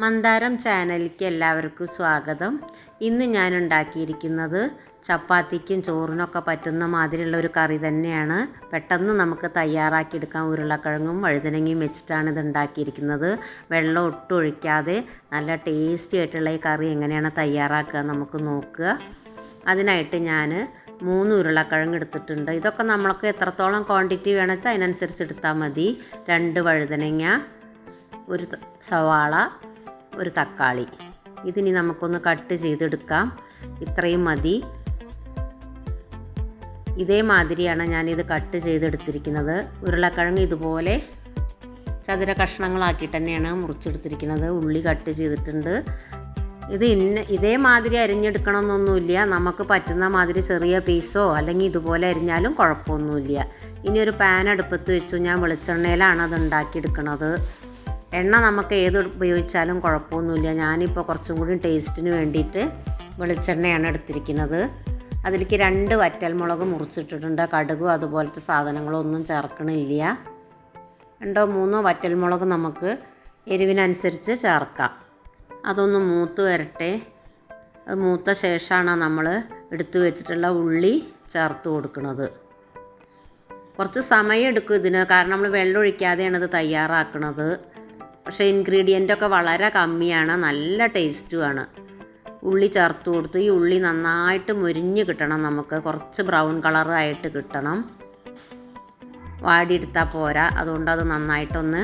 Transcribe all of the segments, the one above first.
മന്ദാരം ചാനലിലേക്ക് എല്ലാവർക്കും സ്വാഗതം. ഇന്ന് ഞാൻ ഉണ്ടാക്കിയിരിക്കുന്നത് ചപ്പാത്തിക്കും ചോറിനൊക്കെ പറ്റുന്ന മാതിരിയുള്ള ഒരു കറി തന്നെയാണ്. പെട്ടെന്ന് നമുക്ക് തയ്യാറാക്കിയെടുക്കാം. ഉരുളക്കിഴങ്ങും വഴുതനങ്ങയും വെച്ചിട്ടാണ് ഇത് ഉണ്ടാക്കിയിരിക്കുന്നത്. വെള്ളം ഒട്ടും ഒഴിക്കാതെ നല്ല ടേസ്റ്റി ആയിട്ടുള്ള ഈ കറി എങ്ങനെയാണ് തയ്യാറാക്കുക നമുക്ക് നോക്കുക. അതിനായിട്ട് ഞാൻ 3 ഉരുളക്കിഴങ്ങ് എടുത്തിട്ടുണ്ട്. ഇതൊക്കെ നമ്മൾക്ക് എത്രത്തോളം ക്വാണ്ടിറ്റി വേണമെന്ന് വെച്ചാൽ അതിനനുസരിച്ച് എടുത്താൽ മതി. 2 വഴുതനങ്ങ, ഒരു സവാള, ഒരു തക്കാളി. ഇതിനി നമുക്കൊന്ന് കട്ട് ചെയ്തെടുക്കാം. ഇത്രയും മതി. ഇതേമാതിരിയാണ് ഞാനിത് കട്ട് ചെയ്തെടുത്തിരിക്കുന്നത്. ഉരുളക്കിഴങ്ങ് ഇതുപോലെ ചതുര കഷ്ണങ്ങളാക്കിയിട്ട് തന്നെയാണ് മുറിച്ചെടുത്തിരിക്കുന്നത്. ഉള്ളി കട്ട് ചെയ്തിട്ടുണ്ട്. ഇതേമാതിരി അരിഞ്ഞെടുക്കണമെന്നൊന്നുമില്ല. നമുക്ക് പറ്റുന്ന മാതിരി ചെറിയ പീസോ അല്ലെങ്കിൽ ഇതുപോലെ അരിഞ്ഞാലും കുഴപ്പമൊന്നുമില്ല. ഇനി ഒരു പാൻ അടുപ്പത്ത് വെച്ചു. ഞാൻ വെളിച്ചെണ്ണയിലാണ് അത് ഉണ്ടാക്കിയെടുക്കുന്നത്. എണ്ണ നമുക്ക് ഏത് ഉപയോഗിച്ചാലും കുഴപ്പമൊന്നുമില്ല. ഞാനിപ്പോൾ കുറച്ചും കൂടി ടേസ്റ്റിന് വേണ്ടിയിട്ട് വെളിച്ചെണ്ണയാണ് എടുത്തിരിക്കുന്നത്. അതിലേക്ക് 2 വറ്റൽമുളക് മുറിച്ചിട്ടിട്ടുണ്ട്. കടുകും അതുപോലത്തെ സാധനങ്ങളൊന്നും ചേർക്കണില്ല. 2-3 വറ്റൽമുളക് നമുക്ക് എരിവിനനുസരിച്ച് ചേർക്കാം. അതൊന്ന് മൂത്ത് വരട്ടെ. അത് മൂത്ത ശേഷമാണ് നമ്മൾ എടുത്തു വെച്ചിട്ടുള്ള ഉള്ളി ചേർത്ത് കൊടുക്കുന്നത്. കുറച്ച് സമയം എടുക്കും ഇതിന്, കാരണം നമ്മൾ വെള്ളം ഒഴിക്കാതെയാണ് ഇത് തയ്യാറാക്കുന്നത്. പക്ഷേ ഇൻഗ്രീഡിയൻ്റൊക്കെ വളരെ കമ്മിയാണ്, നല്ല ടേസ്റ്റുമാണ്. ഉള്ളി ചേർത്ത് കൊടുത്തു. ഈ ഉള്ളി നന്നായിട്ട് മുരിഞ്ഞ് കിട്ടണം. നമുക്ക് കുറച്ച് ബ്രൗൺ കളറായിട്ട് കിട്ടണം. വാടിയെടുത്താൽ പോരാ. അതുകൊണ്ട് അത് നന്നായിട്ടൊന്ന്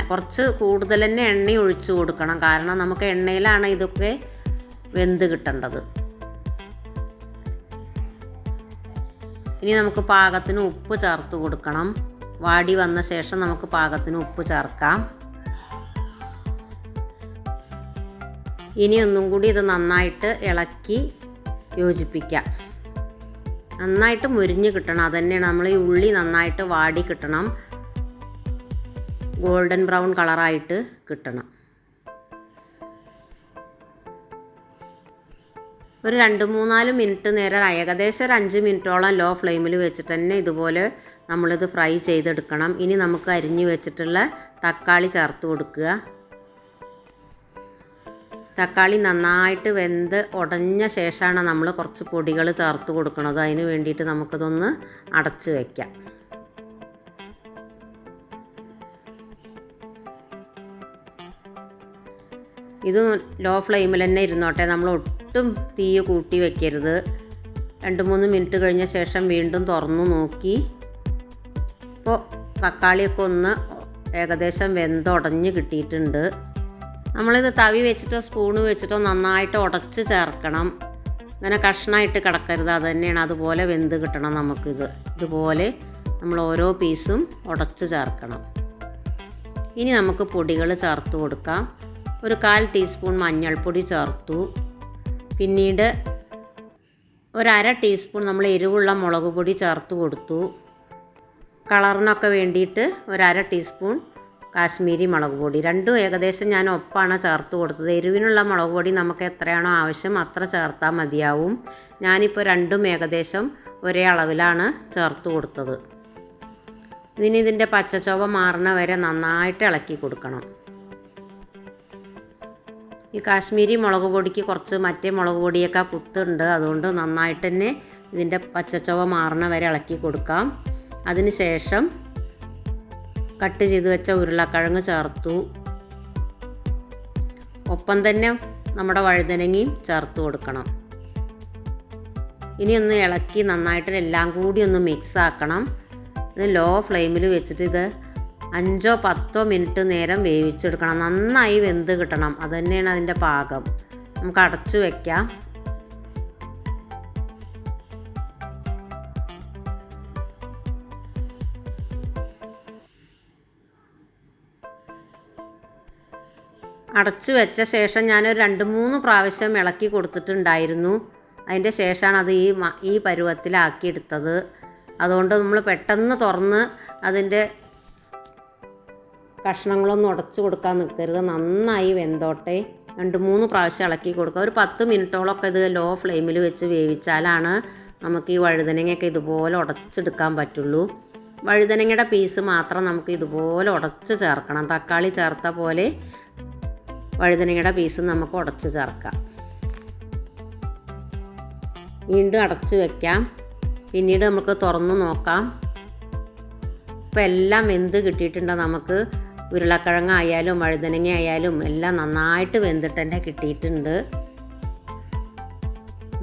കുറച്ച് കൂടുതൽ തന്നെ എണ്ണ ഒഴിച്ച് കൊടുക്കണം. കാരണം നമുക്ക് എണ്ണയിലാണ് ഇതൊക്കെ വെന്ത് കിട്ടേണ്ടത്. ഇനി നമുക്ക് പാകത്തിന് ഉപ്പ് ചേർത്ത് കൊടുക്കണം. വാടി വന്ന ശേഷം നമുക്ക് പാകത്തിന് ഉപ്പ് ചേർക്കാം. ഇനി ഒന്നും കൂടി ഇത് നന്നായിട്ട് ഇളക്കി യോജിപ്പിക്കാം. നന്നായിട്ട് മുരിഞ്ഞ് കിട്ടണം. അതുതന്നെയാണ് നമ്മൾ ഈ ഉള്ളി നന്നായിട്ട് വാടി കിട്ടണം. ഗോൾഡൻ ബ്രൗൺ കളറായിട്ട് കിട്ടണം. ഒരു 2-3-4 മിനിറ്റ് നേരം, ഏകദേശം ഒരു 5 മിനിറ്റോളം ലോ ഫ്ലെയിമിൽ വെച്ചിട്ട് തന്നെ ഇതുപോലെ നമ്മളിത് ഫ്രൈ ചെയ്തെടുക്കണം. ഇനി നമുക്ക് അരിഞ്ഞു വെച്ചിട്ടുള്ള തക്കാളി ചേർത്ത് കൊടുക്കുക. തക്കാളി നന്നായിട്ട് വെന്ത് ഉടഞ്ഞ ശേഷമാണ് നമ്മൾ കുറച്ച് പൊടികൾ ചേർത്ത് കൊടുക്കുന്നത്. അതിന് വേണ്ടിയിട്ട് നമുക്കിതൊന്ന് അടച്ച് വയ്ക്കാം. ഇത് ലോ ഫ്ലെയിമിൽ തന്നെ ഇരുന്നോട്ടെ. നമ്മൾ ഒട്ടും തീ കൂട്ടി വയ്ക്കരുത്. 2-3 മിനിറ്റ് കഴിഞ്ഞ ശേഷം വീണ്ടും തുറന്നു നോക്കി. ഇപ്പോൾ തക്കാളിയൊക്കെ ഒന്ന് ഏകദേശം വെന്തുടഞ്ഞ് കിട്ടിയിട്ടുണ്ട്. നമ്മളിത് തവി വെച്ചിട്ടോ സ്പൂണ് വെച്ചിട്ടോ നന്നായിട്ട് ഉടച്ച് ചേർക്കണം. ഇങ്ങനെ കഷ്ണമായിട്ട് കിടക്കരുത്. അത് തന്നെയാണ്, അതുപോലെ വെന്ത് കിട്ടണം നമുക്കിത്. ഇതുപോലെ നമ്മൾ ഓരോ പീസും ഉടച്ച് ചേർക്കണം. ഇനി നമുക്ക് പൊടികൾ ചേർത്ത് കൊടുക്കാം. ഒരു 1/4 ടീസ്പൂൺ മഞ്ഞൾപ്പൊടി ചേർത്തു. പിന്നീട് ഒരു 1/2 ടീസ്പൂൺ നമ്മൾ എരിവുള്ള മുളക് പൊടി ചേർത്ത് കൊടുത്തു. കളറിനൊക്കെ വേണ്ടിയിട്ട് ഒരു 1/2 ടീസ്പൂൺ കാശ്മീരി മുളക് പൊടി. രണ്ടും ഏകദേശം ഞാൻ ഒപ്പാണ് ചേർത്ത് കൊടുത്തത്. എരിവിനുള്ള മുളക് പൊടി നമുക്ക് എത്രയാണോ ആവശ്യം അത്ര ചേർത്താൽ മതിയാവും. ഞാനിപ്പോൾ രണ്ടും ഏകദേശം ഒരേ അളവിലാണ് ചേർത്ത് കൊടുത്തത്. ഇതിൻ്റെ പച്ചച്ചൊവ മാറുന്ന വരെ നന്നായിട്ട് ഇളക്കി കൊടുക്കണം. ഈ കാശ്മീരി മുളക് പൊടിക്ക് കുറച്ച് മറ്റേ മുളക് പൊടിയൊക്കെ കുത്തുണ്ട്. അതുകൊണ്ട് നന്നായിട്ട് തന്നെ ഇതിൻ്റെ പച്ചച്ചൊവ മാറുന്ന വരെ ഇളക്കി കൊടുക്കാം. അതിന് ശേഷം കട്ട് ചെയ്ത് വെച്ച ഉരുളക്കിഴങ്ങ് ചേർത്തു. ഒപ്പം തന്നെ നമ്മുടെ വഴുതനങ്ങയും ചേർത്ത് കൊടുക്കണം. ഇനി ഒന്ന് ഇളക്കി നന്നായിട്ട് എല്ലാം കൂടി ഒന്ന് മിക്സ് ആക്കണം. ഇത് ലോ ഫ്ലെയിമിൽ വെച്ചിട്ട് ഇത് 5-10 മിനിറ്റ് നേരം വേവിച്ചെടുക്കണം. നന്നായി വെന്ത് കിട്ടണം. അത് തന്നെയാണ് അതിൻ്റെ പാകം. നമുക്ക് അടച്ചു വയ്ക്കാം. അടച്ചു വെച്ച ശേഷം ഞാനൊരു 2-3 പ്രാവശ്യം ഇളക്കി കൊടുത്തിട്ടുണ്ടായിരുന്നു. അതിൻ്റെ ശേഷമാണ് അത് ഈ പരുവത്തിലാക്കിയെടുത്തത്. അതുകൊണ്ട് നമ്മൾ പെട്ടെന്ന് തുറന്ന് അതിൻ്റെ കഷ്ണങ്ങളൊന്നും ഉടച്ചു കൊടുക്കാൻ നിൽക്കരുത്. നന്നായി വെന്തോട്ടെ. 2-3 പ്രാവശ്യം ഇളക്കി കൊടുക്കുക. ഒരു 10 മിനിറ്റോളമൊക്കെ ഇത് ലോ ഫ്ലെയിമിൽ വെച്ച് വേവിച്ചാലാണ് നമുക്ക് ഈ വഴുതനങ്ങയൊക്കെ ഇതുപോലെ ഉടച്ചെടുക്കാൻ പറ്റുള്ളൂ. വഴുതനങ്ങയുടെ പീസ് മാത്രം നമുക്ക് ഇതുപോലെ ഉടച്ച് ചേർക്കണം. തക്കാളി ചേർത്ത പോലെ വഴുതനങ്ങയുടെ പീസും നമുക്ക് ഉടച്ച് ചേർക്കാം. വീണ്ടും അടച്ച് വയ്ക്കാം. പിന്നീട് നമുക്ക് തുറന്ന് നോക്കാം. ഇപ്പോൾ എല്ലാം വെന്ത് കിട്ടിയിട്ടുണ്ട്. നമുക്ക് ഉരുളക്കിഴങ്ങായാലും വഴുതനങ്ങ ആയാലും എല്ലാം നന്നായിട്ട് വെന്തിട്ട് തന്നെ കിട്ടിയിട്ടുണ്ട്.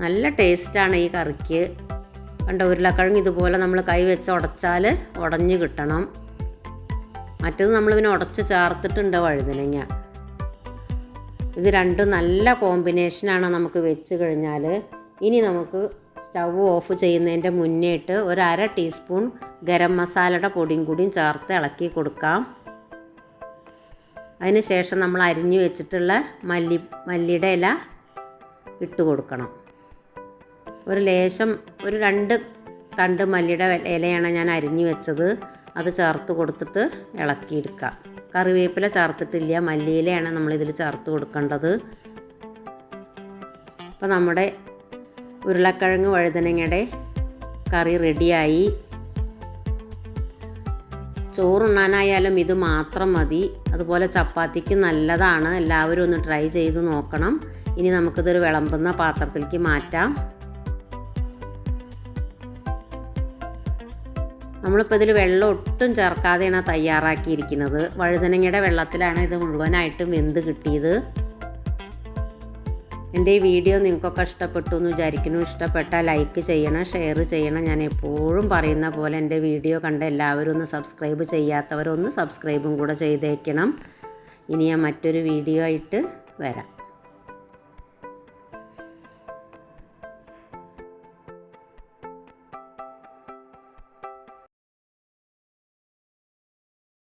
നല്ല ടേസ്റ്റാണ് ഈ കറിക്ക്. കണ്ട ഉരുളക്കിഴങ്ങ് ഇതുപോലെ നമ്മൾ കൈ വെച്ച് ഉടച്ചാൽ ഉടഞ്ഞ് കിട്ടണം. മറ്റത് നമ്മൾ പിന്നെ ഉടച്ച് ചേർത്തിട്ടുണ്ട് വഴുതനങ്ങ. ഇത് രണ്ടും നല്ല കോമ്പിനേഷനാണ് നമുക്ക് വെച്ച് കഴിഞ്ഞാൽ. ഇനി നമുക്ക് സ്റ്റൗ ഓഫ് ചെയ്യുന്നതിൻ്റെ മുന്നേയിട്ട് ഒരു 1/2 ടീസ്പൂൺ ഗരം മസാലയുടെ പൊടിയും കൂടിയും ചേർത്ത് ഇളക്കി കൊടുക്കാം. അതിന് ശേഷം നമ്മൾ അരിഞ്ഞു വെച്ചിട്ടുള്ള മല്ലിയുടെ ഇല ഇട്ട് കൊടുക്കണം. ഒരു ലേശം ഒരു 2 തണ്ട് മല്ലിയുടെ ഇലയാണ് ഞാൻ അരിഞ്ഞു വെച്ചത്. അത് ചേർത്ത് കൊടുത്തിട്ട് ഇളക്കിയെടുക്കാം. കറിവേപ്പില ചേർത്തിട്ടില്ല, മല്ലിയിലയാണ് നമ്മളിതിൽ ചേർത്ത് കൊടുക്കേണ്ടത്. അപ്പോൾ നമ്മുടെ ഉരുളക്കിഴങ്ങ് വഴുതനങ്ങയുടെ കറി റെഡിയായി. ചോറുണ്ണാനായാലും ഇത് മാത്രം മതി. അതുപോലെ ചപ്പാത്തിക്ക് നല്ലതാണ്. എല്ലാവരും ഒന്ന് ട്രൈ ചെയ്ത് നോക്കണം. ഇനി നമുക്കിതൊരു വിളമ്പുന്ന പാത്രത്തിലേക്ക് മാറ്റാം. നമ്മളിപ്പോൾ ഇതിൽ വെള്ളം ഒട്ടും ചേർക്കാതെയാണ് തയ്യാറാക്കിയിരിക്കുന്നത്. വഴുതനങ്ങയുടെ വെള്ളത്തിലാണ് ഇത് മുഴുവനായിട്ടും വെന്ത് കിട്ടിയത്. എൻ്റെ ഈ വീഡിയോ നിങ്ങൾക്കൊക്കെ ഇഷ്ടപ്പെട്ടു എന്ന് വിചാരിക്കുന്നു. ഇഷ്ടപ്പെട്ടാൽ ലൈക്ക് ചെയ്യണം, ഷെയർ ചെയ്യണം. ഞാൻ എപ്പോഴും പറയുന്ന പോലെ എൻ്റെ വീഡിയോ കണ്ട എല്ലാവരും ഒന്ന് സബ്സ്ക്രൈബ് ചെയ്യാത്തവരൊന്ന് സബ്സ്ക്രൈബും കൂടെ ചെയ്തേക്കണം. ഇനി ഞാൻ മറ്റൊരു വീഡിയോ ആയിട്ട് വരാം.